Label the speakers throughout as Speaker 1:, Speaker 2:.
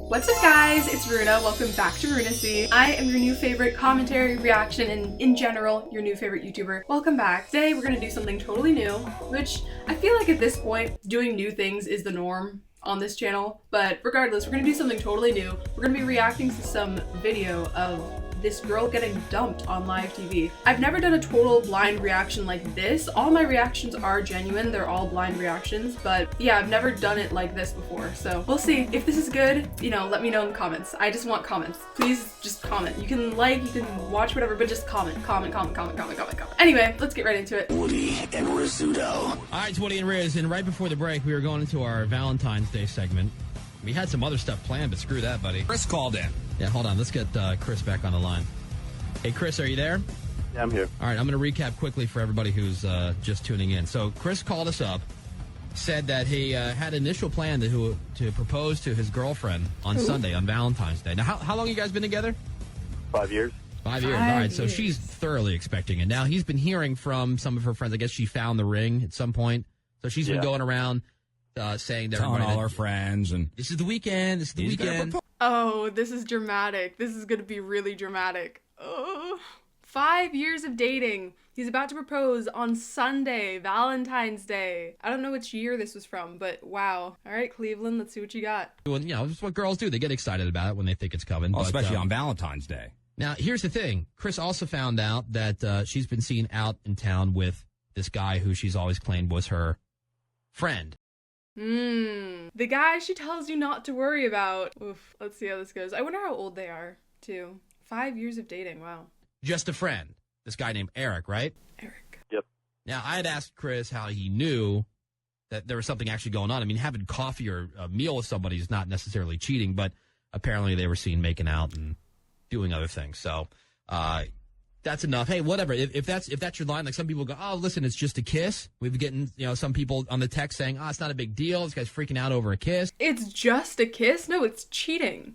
Speaker 1: What's up guys, it's Runa, welcome back to RUNACY. I am your new favorite commentary, reaction, and in general, your new favorite YouTuber. Welcome back. Today we're gonna do something totally new, which I feel like at this point, doing new things is the norm on this channel. But regardless, we're gonna do something totally new. We're gonna be reacting to some video of this girl getting dumped on live TV. I've never done a total blind reaction like this. All my reactions are genuine, they're all blind reactions, but yeah, I've never done it like this before. So we'll see. If this is good, you know, let me know in the comments. I just want comments. Please just comment. You can like, you can watch whatever, but just comment. Anyway, let's get right into it.
Speaker 2: Woody and Rizzuto.
Speaker 3: All right, it's Woody and Riz, and right before the break, we were going into our Valentine's Day segment. We had some other stuff planned, but screw that, buddy.
Speaker 2: Chris called in.
Speaker 3: Yeah, hold on. Let's get Chris back on the line. Hey, Chris, are you there?
Speaker 4: Yeah, I'm here.
Speaker 3: All right, I'm going to recap quickly for everybody who's just tuning in. So Chris called us up, said that he had initial plan to propose to his girlfriend on Sunday, on Valentine's Day. Now, how long have you guys been together?
Speaker 4: 5 years.
Speaker 3: 5 years. All right, so she's thoroughly expecting it. Now, he's been hearing from some of her friends. I guess she found the ring at some point. So she's been going around saying to everybody,
Speaker 2: all our friends, and
Speaker 3: this is the weekend. This is the weekend.
Speaker 1: Oh, this is dramatic. This is gonna be really dramatic. Oh, 5 years of dating. He's about to propose on Sunday, Valentine's Day. I don't know which year this was from, but wow. All right, Cleveland, let's see what you got.
Speaker 3: Well, you know, it's what girls do. They get excited about it when they think it's coming.
Speaker 2: well,
Speaker 3: but,
Speaker 2: especially on Valentine's Day.
Speaker 3: Now, here's the thing. Chris also found out that she's been seen out in town with this guy who she's always claimed was her friend.
Speaker 1: The guy she tells you not to worry about. Oof, let's see how this goes. I wonder how old they are, too. 5 years of dating, wow.
Speaker 3: Just a friend. This guy named Eric, right?
Speaker 1: Eric.
Speaker 4: Yep.
Speaker 3: Now, I had asked Chris how he knew that there was something actually going on. I mean, having coffee or a meal with somebody is not necessarily cheating, but apparently they were seen making out and doing other things. So, that's enough. Hey, whatever. If that's your line, like some people go, oh, listen, it's just a kiss. We've been getting, some people on the text saying, oh, it's not a big deal. This guy's freaking out over a kiss.
Speaker 1: It's just a kiss? No, it's cheating.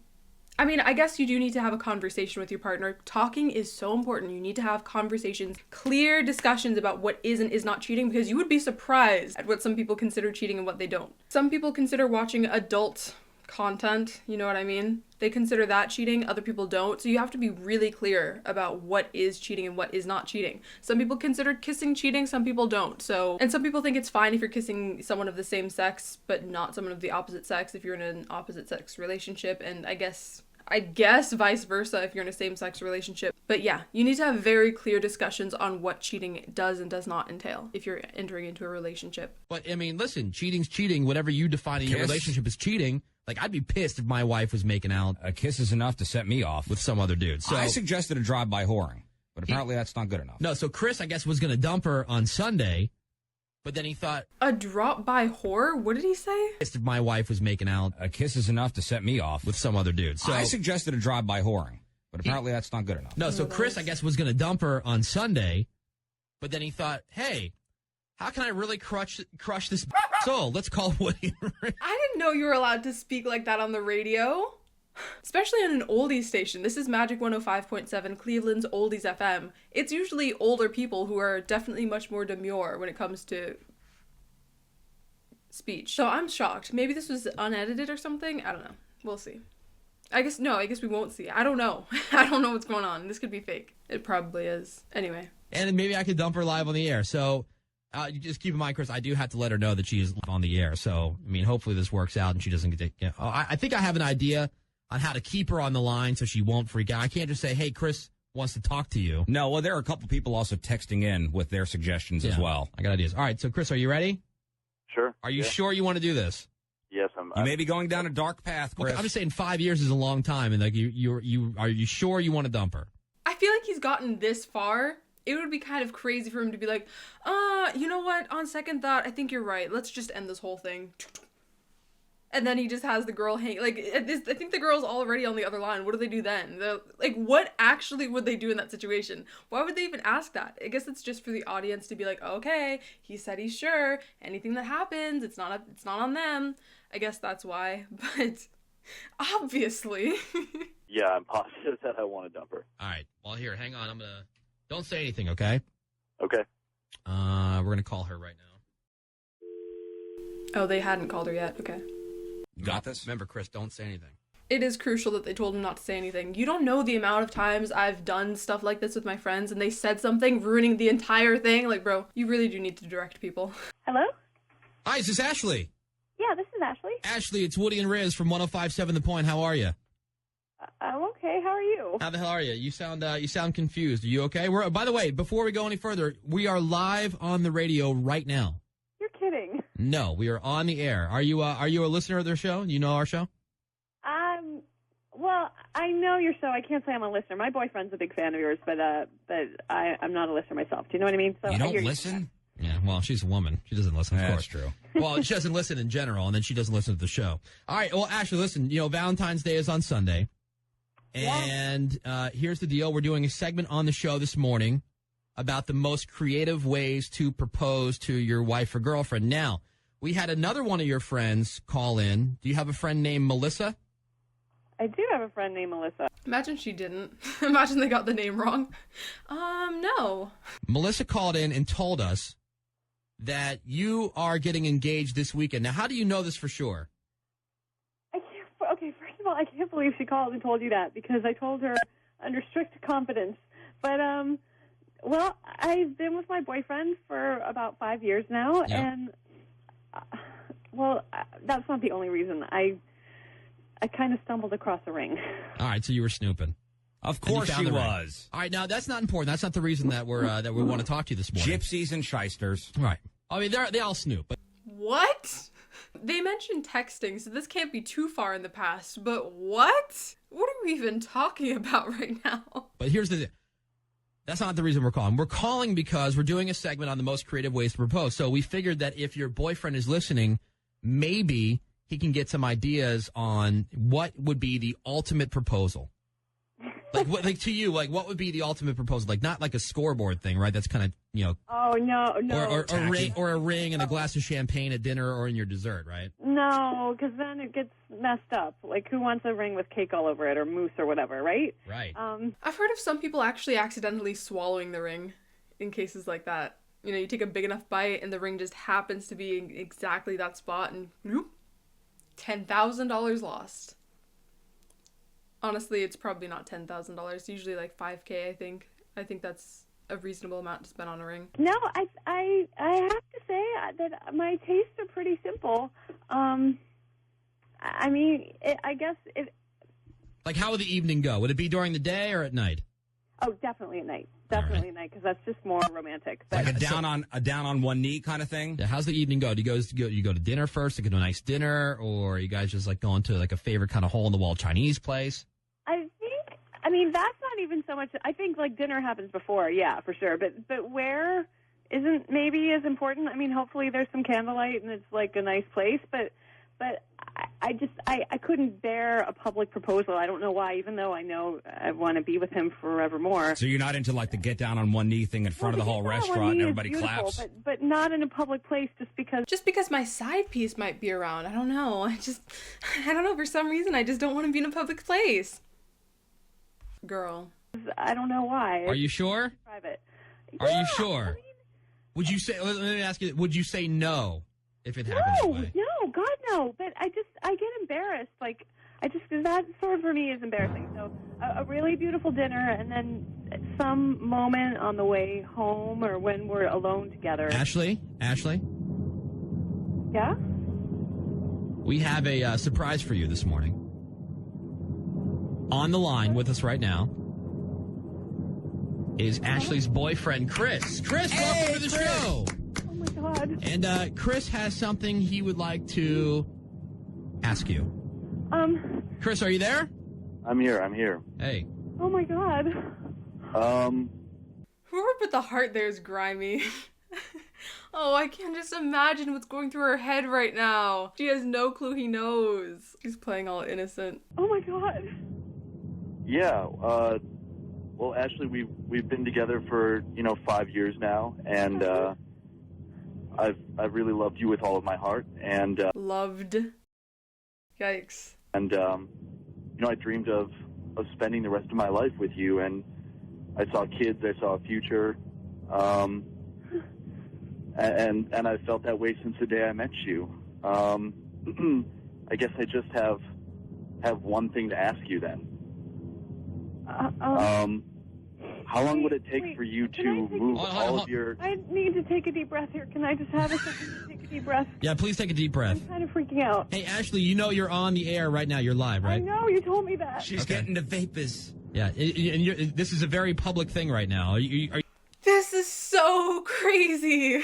Speaker 1: I mean, I guess you do need to have a conversation with your partner. Talking is so important. You need to have conversations, clear discussions about what is and is not cheating, because you would be surprised at what some people consider cheating and what they don't. Some people consider watching adult content, you know what I mean? They consider that cheating, other people don't. So you have to be really clear about what is cheating and what is not cheating. Some people consider kissing cheating, some people don't. And some people think it's fine if you're kissing someone of the same sex, but not someone of the opposite sex if you're in an opposite sex relationship. And I guess vice versa if you're in a same-sex relationship. But yeah, you need to have very clear discussions on what cheating does and does not entail if you're entering into a relationship.
Speaker 3: But, I mean, listen, cheating's cheating. Whatever you define in your relationship is cheating. Like, I'd be pissed if my wife was making out.
Speaker 2: A kiss is enough to set me off
Speaker 3: With some other dude. So
Speaker 2: I suggested a drive-by whoring, but apparently that's not good enough.
Speaker 3: No, so Chris, I guess, was going to dump her on Sunday, but then he thought,
Speaker 1: A drop-by whore? What did he say?
Speaker 3: if my wife was making out
Speaker 2: A kiss is enough to set me off
Speaker 3: with some other dude. So
Speaker 2: I suggested a drive-by whoring, but apparently that's not good enough.
Speaker 3: No, so Chris, I guess, was going to dump her on Sunday, but then he thought, hey, how can I really crush this soul? Let's call Woody.
Speaker 1: I didn't know you were allowed to speak like that on the radio. Especially on an oldies station. This is Magic 105.7, Cleveland's oldies FM. It's usually older people who are definitely much more demure when it comes to speech. So I'm shocked. Maybe this was unedited or something? I don't know. We'll see. I guess we won't see. I don't know. I don't know what's going on. This could be fake. It probably is. Anyway.
Speaker 3: And then maybe I could dump her live on the air. So you just keep in mind, Chris, I do have to let her know that she is on the air. So, I mean, hopefully this works out and she doesn't get to, I think I have an idea on how to keep her on the line so she won't freak out. I can't just say, hey, Chris wants to talk to you.
Speaker 2: No, well, there are a couple people also texting in with their suggestions as well.
Speaker 3: I got ideas. All right, so Chris, are you ready?
Speaker 4: Sure.
Speaker 3: Are you sure you want to do this?
Speaker 4: Yes,
Speaker 2: You may be going down a dark path, Chris.
Speaker 3: Okay, I'm just saying 5 years is a long time, and like are you sure you want to dump her?
Speaker 1: I feel like he's gotten this far. It would be kind of crazy for him to be like, you know what? On second thought, I think you're right. Let's just end this whole thing. And then he just has the girl hang. Like, I think the girl's already on the other line. What do they do then? Like, what actually would they do in that situation? Why would they even ask that? I guess it's just for the audience to be like, okay, he said he's sure. Anything that happens, it's not on them. I guess that's why. But obviously.
Speaker 4: Yeah, I'm positive that I want to dump her.
Speaker 3: All right. Well, here, hang on. Don't say anything, okay?
Speaker 4: Okay.
Speaker 3: We're gonna call her right now.
Speaker 1: Oh, they hadn't called her yet. Okay.
Speaker 2: You got this?
Speaker 3: Remember, Chris, don't say anything.
Speaker 1: It is crucial that they told him not to say anything. You don't know the amount of times I've done stuff like this with my friends and they said something ruining the entire thing. Like, bro, you really do need to direct people.
Speaker 5: Hello?
Speaker 3: Hi, is this Ashley?
Speaker 5: Yeah, this is Ashley.
Speaker 3: Ashley, it's Woody and Riz from 105.7 The Point. How are you?
Speaker 5: I'm okay. How are you?
Speaker 3: How the hell are you? You sound confused. Are you okay? By the way, before we go any further, we are live on the radio right now.
Speaker 5: You're kidding.
Speaker 3: No, we are on the air. Are you a listener of their show? You know our show?
Speaker 5: Well, I know your show. I can't say I'm a listener. My boyfriend's a big fan of yours, but I'm not a listener myself. Do you know what I mean? So
Speaker 2: You don't listen?
Speaker 3: Yeah, well, she's a woman. She doesn't listen, of course.
Speaker 2: That's true.
Speaker 3: Well, she doesn't listen in general, and then she doesn't listen to the show. All right, well, Ashley, listen, Valentine's Day is on Sunday. And here's the deal. We're doing a segment on the show this morning about the most creative ways to propose to your wife or girlfriend. Now, we had another one of your friends call in. Do you have a friend named Melissa?
Speaker 5: I do have a friend named Melissa.
Speaker 1: Imagine she didn't. Imagine they got the name wrong. No.
Speaker 3: Melissa called in and told us that you are getting engaged this weekend. Now, how do you know this for sure?
Speaker 5: Okay, first of all, I can't believe she called and told you that because I told her under strict confidence. But, well, I've been with my boyfriend for about 5 years now, and, that's not the only reason. I kind of stumbled across a ring.
Speaker 3: All right, so you were snooping.
Speaker 2: Of course she was.
Speaker 3: All right, now that's not important. That's not the reason that we want to talk to you this morning.
Speaker 2: Gypsies and shysters.
Speaker 3: Right. I mean, they all snoop. But
Speaker 1: What? They mentioned texting, so this can't be too far in the past, but what? What are we even talking about right now?
Speaker 3: But here's the thing. That's not the reason we're calling. We're calling because we're doing a segment on the most creative ways to propose. So we figured that if your boyfriend is listening, maybe he can get some ideas on what would be the ultimate proposal. Like to you, like what would be the ultimate proposal? Like not like a scoreboard thing, right? That's kind of,
Speaker 5: Oh, no.
Speaker 3: Or a ring and a glass of champagne at dinner or in your dessert, right?
Speaker 5: No, because then it gets messed up. Like, who wants a ring with cake all over it or mousse or whatever, right?
Speaker 3: Right.
Speaker 1: I've heard of some people actually accidentally swallowing the ring in cases like that. You take a big enough bite and the ring just happens to be in exactly that spot and whoop, $10,000 lost. Honestly, it's probably not $10,000. Usually like $5,000, I think. I think that's a reasonable amount to spend on a ring.
Speaker 5: No, I have to say that my tastes are pretty simple. I mean, I guess it.
Speaker 3: Like, how would the evening go? Would it be during the day or at night?
Speaker 5: Oh, definitely at night. Definitely at night, because that's just more romantic. But,
Speaker 2: Like a down on one knee kind of thing?
Speaker 3: Yeah, how's the evening go? Do you go to dinner first to get a nice dinner, or are you guys just like going to like a favorite kind of hole in the wall Chinese place?
Speaker 5: I mean, that's not even so much. I think like dinner happens before, yeah, for sure. But where isn't maybe as important. I mean, hopefully there's some candlelight and it's like a nice place, but I couldn't bear a public proposal. I don't know why, even though I know I want to be with him forevermore.
Speaker 2: So you're not into like the get down on one knee thing in front of the whole restaurant and everybody claps?
Speaker 5: But not in a public place just because
Speaker 1: my side piece might be around. I don't know. I don't know. For some reason, I just don't want to be in a public place. Girl.
Speaker 5: I don't know why.
Speaker 3: Are you sure?
Speaker 5: Private.
Speaker 3: Are you sure? I mean, would you say, let me ask you, would you say no if it happened that way?
Speaker 5: No, God, no. But I get embarrassed. Like, that sort of for me is embarrassing. So a really beautiful dinner and then some moment on the way home or when we're alone together.
Speaker 3: Ashley?
Speaker 5: Yeah?
Speaker 3: We have a surprise for you this morning. On the line with us right now is Ashley's boyfriend, Chris. Chris, welcome to the show.
Speaker 5: Oh, my God.
Speaker 3: And Chris has something he would like to ask you.
Speaker 5: Chris,
Speaker 3: are you there?
Speaker 4: I'm here.
Speaker 3: Hey.
Speaker 5: Oh, my God.
Speaker 1: Whoever put the heart there is grimy. Oh, I can't just imagine what's going through her head right now. She has no clue he knows. She's playing all innocent.
Speaker 5: Oh, my God.
Speaker 4: Yeah, well, Ashley, we've been together for 5 years now, and I've really loved you with all of my heart, and
Speaker 1: loved. Yikes.
Speaker 4: And I dreamed of spending the rest of my life with you, and I saw kids, I saw a future, and I felt that way since the day I met you. I guess I just have have one thing to ask you then. How long would it take for you to move all of your...
Speaker 5: I need to take a deep breath here. Can I just have a second to take a deep breath?
Speaker 3: Yeah, please take a deep breath.
Speaker 5: I'm kind of freaking out.
Speaker 3: Hey, Ashley, you know you're on the air right now. You're live, right?
Speaker 5: I know, you told me that.
Speaker 2: She's getting the vapors.
Speaker 3: Yeah, and this is a very public thing right now. Are you
Speaker 1: This is so crazy.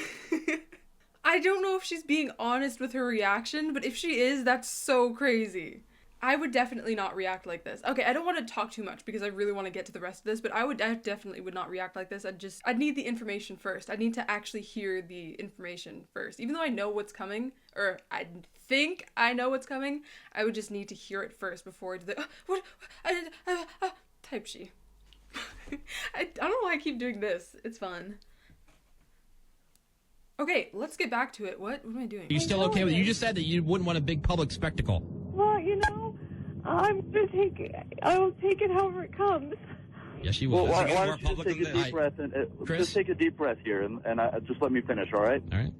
Speaker 1: I don't know if she's being honest with her reaction, but if she is, that's so crazy. I would definitely not react like this. Okay, I don't want to talk too much because I really want to get to the rest of this, but I definitely would not react like this. I'd need the information first. I'd need to actually hear the information first. Even though I know what's coming, or I think I know what's coming, I would just need to hear it first before I do the, type she. I don't know why I keep doing this. It's fun. Okay, let's get back to it. What am I doing?
Speaker 3: Are you still okay with it? You just said that you wouldn't want a big public spectacle.
Speaker 5: Well, you know, I will take it however it comes.
Speaker 3: Yes, you will.
Speaker 4: Well, why
Speaker 2: more
Speaker 4: don't you just
Speaker 2: public
Speaker 4: take a
Speaker 2: than
Speaker 4: deep
Speaker 2: this?
Speaker 4: breath and
Speaker 3: Chris?
Speaker 4: just take a deep breath here, and just let me finish, all right?
Speaker 3: All right.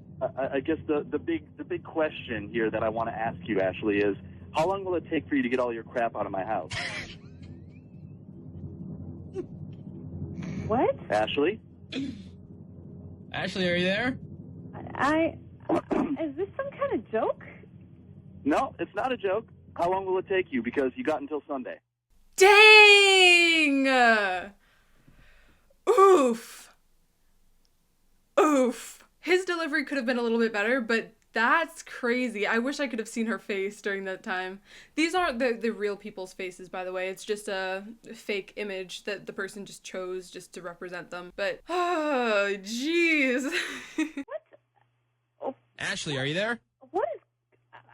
Speaker 4: I guess the big question here that I want to ask you, Ashley, is how long will it take for you to get all your crap out of my house?
Speaker 5: What?
Speaker 4: Ashley?
Speaker 3: Ashley, are you there?
Speaker 5: Is this some kind of joke?
Speaker 4: No, it's not a joke. How long will it take you? Because you got until Sunday.
Speaker 1: Dang! Oof. His delivery could have been a little bit better, but that's crazy. I wish I could have seen her face during that time. These aren't the real people's faces, by the way. It's just a fake image that the person just chose just to represent them. But, oh, jeez.
Speaker 3: Ashley, are you there?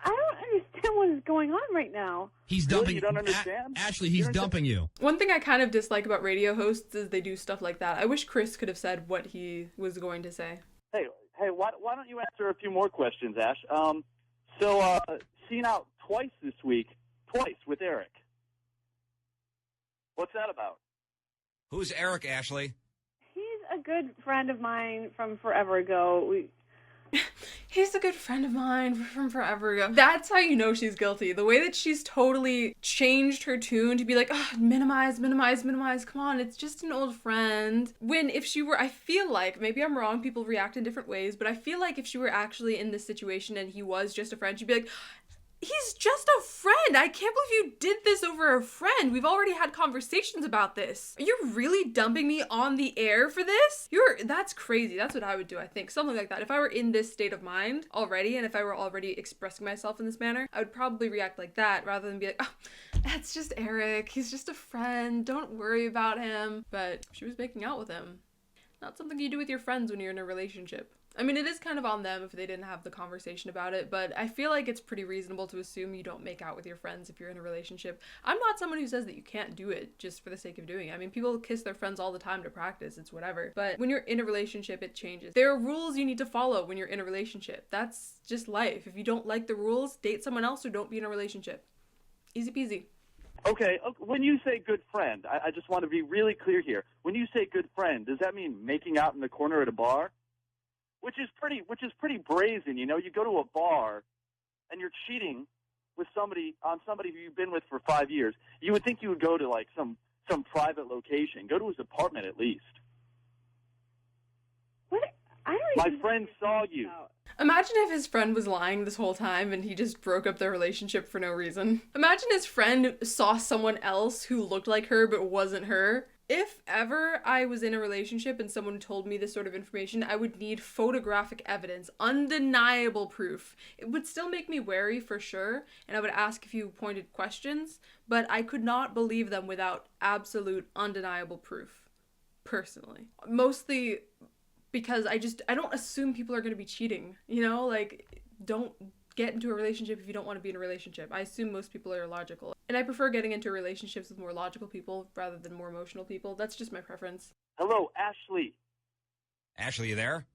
Speaker 5: I don't understand what is going on right now.
Speaker 3: He's
Speaker 4: Really?
Speaker 3: dumping
Speaker 4: You don't understand?
Speaker 3: Ashley, he's dumping you.
Speaker 1: One thing I kind of dislike about radio hosts is they do stuff like that. I wish Chris could have said what he was going to say.
Speaker 4: Hey, why don't you answer a few more questions, Ash? Seen out twice this week, twice with Eric. What's that about?
Speaker 2: Who's Eric, Ashley?
Speaker 5: He's a good friend of mine from forever ago.
Speaker 1: He's a good friend of mine from forever ago. That's how you know she's guilty. The way that she's totally changed her tune to be like, oh, minimize. Come on, it's just an old friend. When if she were, I feel like, maybe I'm wrong, people react in different ways, but I feel like if she were actually in this situation and he was just a friend, she'd be like, he's just a friend. I can't believe you did this over a friend. We've already had conversations about this. Are you really dumping me on the air for this? That's crazy. That's what I would do, I think. Something like that. If I were in this state of mind already, and if I were already expressing myself in this manner, I would probably react like that rather than be like, oh, that's just Eric. He's just a friend. Don't worry about him. But she was making out with him. Not something you do with your friends when you're in a relationship. I mean, it is kind of on them if they didn't have the conversation about it, but I feel like it's pretty reasonable to assume you don't make out with your friends if you're in a relationship. I'm not someone who says that you can't do it just for the sake of doing it. I mean, people kiss their friends all the time to practice, it's whatever. But when you're in a relationship, it changes. There are rules you need to follow when you're in a relationship. That's just life. If you don't like the rules, date someone else or don't be in a relationship. Easy peasy.
Speaker 4: Okay, when you say good friend, I just want to be really clear here. When you say good friend, does that mean making out in the corner at a bar? Which is pretty brazen, you know. You go to a bar, and you're cheating with somebody who you've been with for 5 years. You would think you would go to like some private location. Go to his apartment at least.
Speaker 5: What? I don't even
Speaker 4: My friend saw you.
Speaker 1: Imagine if his friend was lying this whole time and he just broke up their relationship for no reason. Imagine his friend saw someone else who looked like her but wasn't her. If ever I was in a relationship and someone told me this sort of information, I would need photographic evidence, undeniable proof. It would still make me wary for sure, and I would ask a few pointed questions, but I could not believe them without absolute undeniable proof, personally. Mostly because I don't assume people are going to be cheating, you know? Like, don't get into a relationship if you don't want to be in a relationship. I assume most people are logical. And I prefer getting into relationships with more logical people rather than more emotional people. That's just my preference.
Speaker 4: Hello, Ashley.
Speaker 2: Ashley, you there?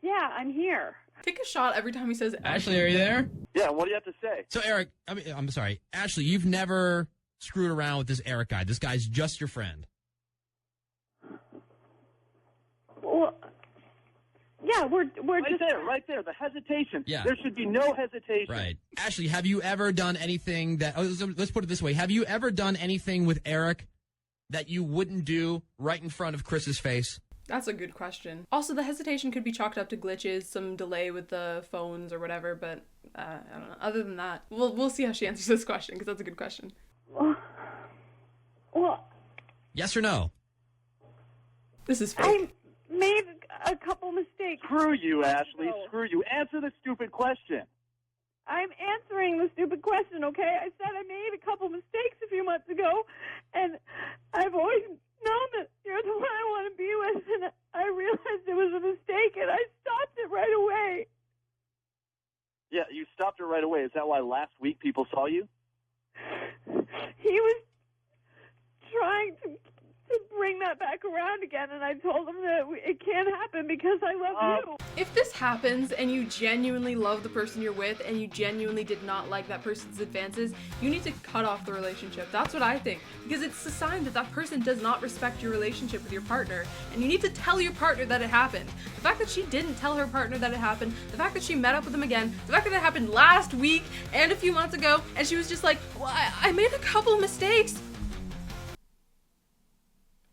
Speaker 5: Yeah, I'm here.
Speaker 1: Take a shot every time he says
Speaker 3: Ashley, are you there?
Speaker 4: Yeah, what do you have to say?
Speaker 3: So, Eric, I'm sorry. Ashley, you've never screwed around with this Eric guy. This guy's just your friend.
Speaker 5: Well, Yeah, we're
Speaker 4: right there, the hesitation.
Speaker 3: Yeah.
Speaker 4: There should be no hesitation.
Speaker 3: Right. Ashley, have you ever done anything that, let's put it this way. Have you ever done anything with Eric that you wouldn't do right in front of Chris's face?
Speaker 1: That's a good question. Also, the hesitation could be chalked up to glitches, some delay with the phones or whatever, but I don't know. Other than that, we'll see how she answers this question, because that's a good question.
Speaker 5: Well,
Speaker 3: yes or no?
Speaker 1: This is fake.
Speaker 5: I made a couple mistakes.
Speaker 4: Screw you, Ashley. Screw you. Answer the stupid question.
Speaker 5: I'm answering the stupid question, okay? I said I made a couple mistakes a few months ago, and I've always known that you're the one I want to be with, and I realized it was a mistake, and I stopped it right away.
Speaker 4: Yeah, you stopped it right away. Is that why last week people saw you?
Speaker 5: He was trying to bring that back around again, and I told him that it can't happen because I love you.
Speaker 1: If this happens and you genuinely love the person you're with and you genuinely did not like that person's advances, you need to cut off the relationship. That's what I think, because it's a sign that that person does not respect your relationship with your partner, and you need to tell your partner that it happened. The fact that she didn't tell her partner that it happened, the fact that she met up with him again, the fact that it happened last week and a few months ago, and she was just like, well, I made a couple mistakes.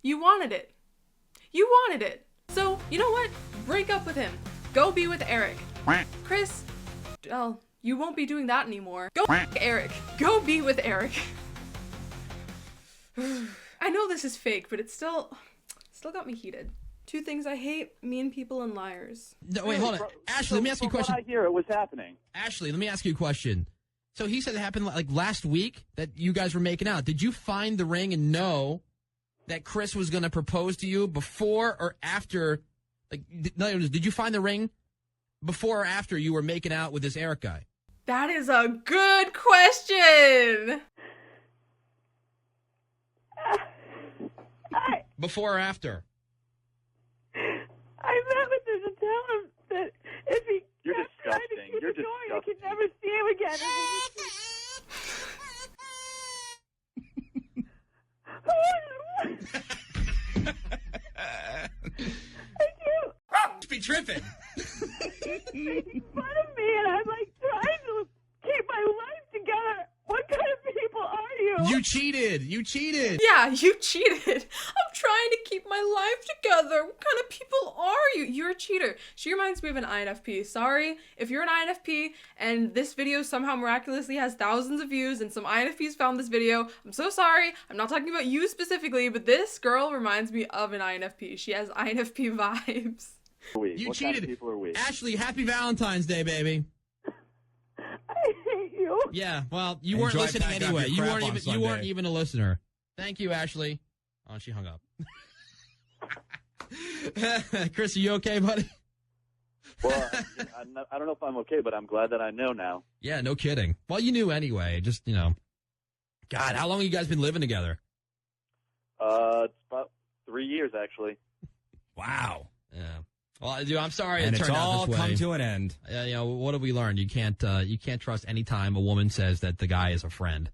Speaker 1: You wanted it. You wanted it. So, you know what? Break up with him. Go be with Eric. Chris, well, you won't be doing that anymore. Go Eric. Go be with Eric. I know this is fake, but it's still got me heated. 2 things I hate: mean people and liars.
Speaker 3: No, wait, hold on. Ashley, let me ask you a question.
Speaker 4: What I hear, it was happening.
Speaker 3: Ashley, let me ask you a question. So he said it happened like last week that you guys were making out. Did you find the ring and know that Chris was going to propose to you before or after? Like, did you find the ring before or after you were making out with this Eric guy?
Speaker 1: That is a good question.
Speaker 3: Before or after?
Speaker 5: I met with him to tell him that if he
Speaker 4: You're
Speaker 5: kept trying to
Speaker 4: disgusting.
Speaker 5: keep
Speaker 4: You're
Speaker 5: it going, I
Speaker 4: disgusting.
Speaker 5: could never see him again.
Speaker 3: Be tripping.
Speaker 5: Making fun of me, and I'm like trying to keep my life together. What kind of people are you?
Speaker 3: You cheated. You cheated.
Speaker 1: Yeah, you cheated. I'm trying to keep my life together. What kind of people are you? You're a cheater. She reminds me of an INFP. Sorry, if you're an INFP and this video somehow miraculously has thousands of views and some INFPs found this video, I'm so sorry. I'm not talking about you specifically, but this girl reminds me of an INFP. She has INFP vibes.
Speaker 3: You
Speaker 4: What
Speaker 3: cheated.
Speaker 4: kind of people are we?
Speaker 3: Ashley, happy Valentine's Day, baby.
Speaker 5: I hate you.
Speaker 3: Yeah, well, you weren't
Speaker 2: Enjoy
Speaker 3: listening
Speaker 2: packing up
Speaker 3: anyway.
Speaker 2: your
Speaker 3: You
Speaker 2: crap
Speaker 3: weren't
Speaker 2: on
Speaker 3: even you weren't
Speaker 2: Sunday.
Speaker 3: even a listener. Thank you, Ashley. Oh, she hung up. Chris, are you okay, buddy?
Speaker 4: Well, I don't know if I'm okay, but I'm glad that I know now.
Speaker 3: Yeah, no kidding. Well, you knew anyway. Just, God, how long have you guys been living together?
Speaker 4: It's about 3 years, actually.
Speaker 2: Wow.
Speaker 3: Yeah. Well, dude, I'm sorry
Speaker 2: And
Speaker 3: it
Speaker 2: it's
Speaker 3: turned out
Speaker 2: all
Speaker 3: this way.
Speaker 2: come to an end.
Speaker 3: What have we learned? You can't trust any time a woman says that the guy is a friend,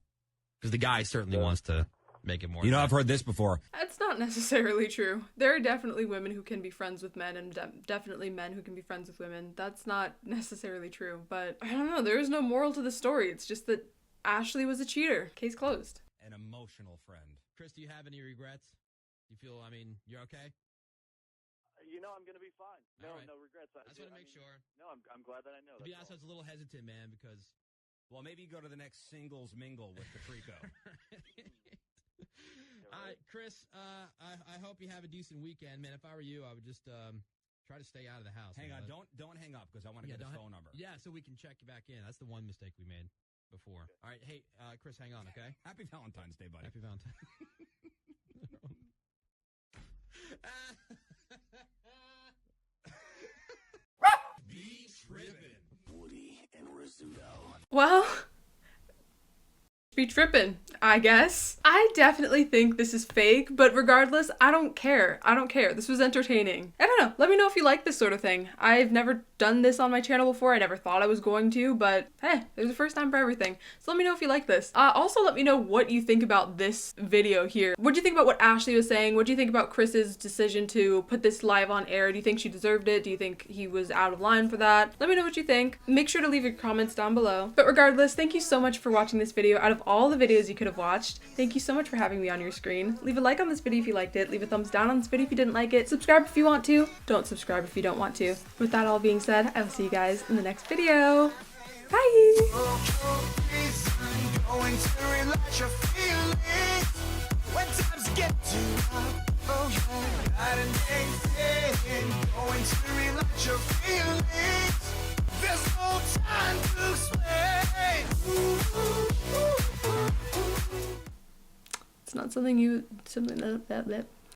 Speaker 3: because the guy certainly wants to make it more.
Speaker 2: You know, I've heard this before.
Speaker 1: That's not necessarily true. There are definitely women who can be friends with men and definitely men who can be friends with women. That's not necessarily true, but I don't know. There is no moral to the story. It's just that Ashley was a cheater. Case closed.
Speaker 2: An emotional friend.
Speaker 3: Chris, do you have any regrets? You feel? You're okay.
Speaker 4: I'm going to be fine. No,
Speaker 3: All right.
Speaker 4: no regrets.
Speaker 3: I just want to make sure.
Speaker 4: No, I'm glad that I know.
Speaker 3: To be
Speaker 4: That's
Speaker 3: honest, I was a little hesitant, man, because.
Speaker 2: Well, maybe you go to the next singles mingle with Patrico.
Speaker 3: All right, Chris, I hope you have a decent weekend, man. If I were you, I would just try to stay out of the house.
Speaker 2: Hang on, don't hang up, because I want to get his phone number.
Speaker 3: Yeah, so we can check you back in. That's the one mistake we made before. Okay. All right, hey, Chris, hang on, okay?
Speaker 2: Happy Valentine's Day, buddy.
Speaker 3: Happy Valentine's.
Speaker 2: Be trippin'. Woody and Rizzuto.
Speaker 1: Well, be tripping, I guess. I definitely think this is fake, but regardless, I don't care. I don't care. This was entertaining. I don't know. Let me know if you like this sort of thing. I've never done this on my channel before. I never thought I was going to, but hey, there's a first time for everything. So let me know if you like this. Also, let me know what you think about this video here. What do you think about what Ashley was saying? What do you think about Chris's decision to put this live on air? Do you think she deserved it? Do you think he was out of line for that? Let me know what you think. Make sure to leave your comments down below. But regardless, thank you so much for watching this video. Out of all the videos you could have watched, thank you so much for having me on your screen. Leave a like on this video if you liked it. Leave a thumbs down on this video if you didn't like it. Subscribe if you want to. Don't subscribe if you don't want to. With that all being said, I will see you guys in the next video. Bye! It's not something that